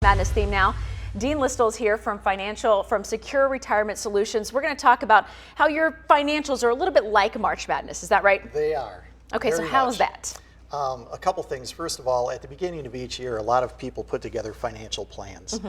Madness theme now. Dean Listow's here from Secure Retirement Solutions. We're going to talk about how your financials are a little bit like March Madness. Is that right? They are. Okay, so how is that? A couple things. First of all, at the beginning of each year, a lot of people put together financial plans.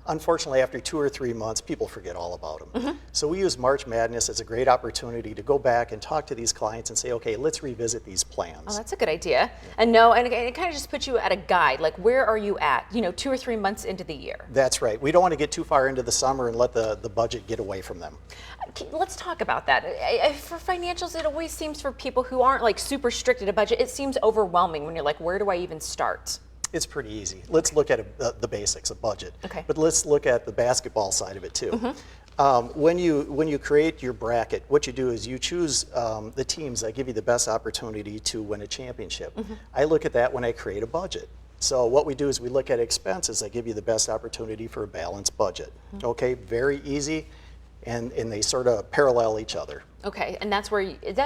Unfortunately, after 2 or 3 months, people forget all about them. So we use March Madness as a great opportunity to go back and talk to these clients and say, okay, let's revisit these plans. Oh, that's a good idea. And it kind of just puts you at a guide, like where are you at, 2 or 3 months into the year? That's right. We don't want to get too far into the summer and let the budget get away from them. Let's talk about that. For financials, it always seems for people who aren't like super strict at a budget, it seems overwhelming when you're like, where do I even start? It's pretty easy. Let's look at the basics of budget. Okay. But let's look at the basketball side of it too. When you create your bracket, what you do is you choose the teams that give you the best opportunity to win a championship. I look at that when I create a budget. So what we do is we look at expenses that give you the best opportunity for a balanced budget. Okay, very easy, and they sort of parallel each other. Okay, and that's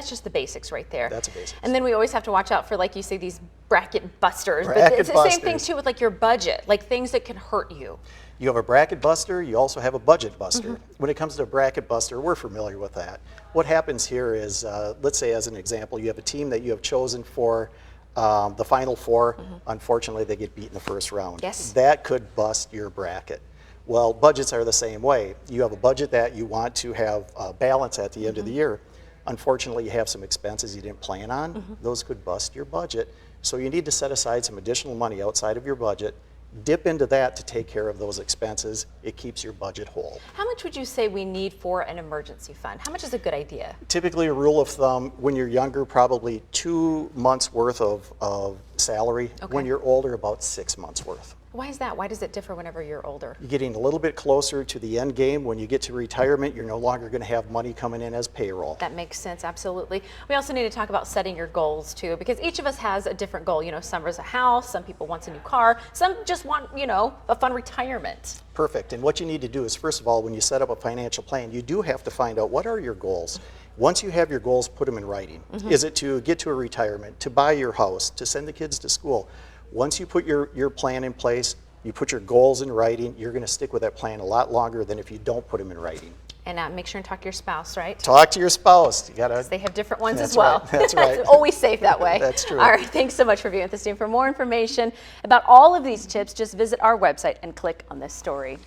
just the basics right there. That's a basic. And then we always have to watch out for, like you say, these bracket busters. But Bracket it's the same thing too with like your budget, like things that can hurt you. You have a bracket buster, you also have a budget buster. When it comes to a bracket buster, we're familiar with that. What happens here is, let's say as an example, you have a team that you have chosen for the Final Four. Unfortunately, they get beat in the first round. Yes. That could bust your bracket. Well, budgets are the same way. You have a budget that you want to have balance at the end of the year. Unfortunately, you have some expenses you didn't plan on. Those could bust your budget. So you need to set aside some additional money outside of your budget, dip into that to take care of those expenses. It keeps your budget whole. How much would you say we need for an emergency fund? How much is a good idea? Typically, a rule of thumb, when you're younger, probably 2 months worth of salary. Okay. When you're older, about 6 months worth. Why is that? Why does it differ whenever you're older? You're getting a little bit closer to the end game. When you get to retirement, you're no longer going to have money coming in as payroll. That makes sense, absolutely. We also need to talk about setting your goals too, because each of us has a different goal. Some is a house, some people want a new car, some just want, a fun retirement. Perfect. And what you need to do is, first of all, when you set up a financial plan, you do have to find out what are your goals. Once you have your goals, put them in writing. Is it to get to a retirement, to buy your house, to send the kids to school? Once you put your plan in place, you put your goals in writing, you're going to stick with that plan a lot longer than if you don't put them in writing. And make sure and talk to your spouse, right? Talk to your spouse. You gotta. They have different ones as That's well. right. That's right. It's always safe that way. That's true. All right, thanks so much for being with us, team. For more information about all of these tips, just visit our website and click on this story.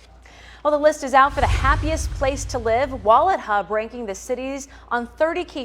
Well, the list is out for the happiest place to live. Wallet Hub ranking the cities on 30 key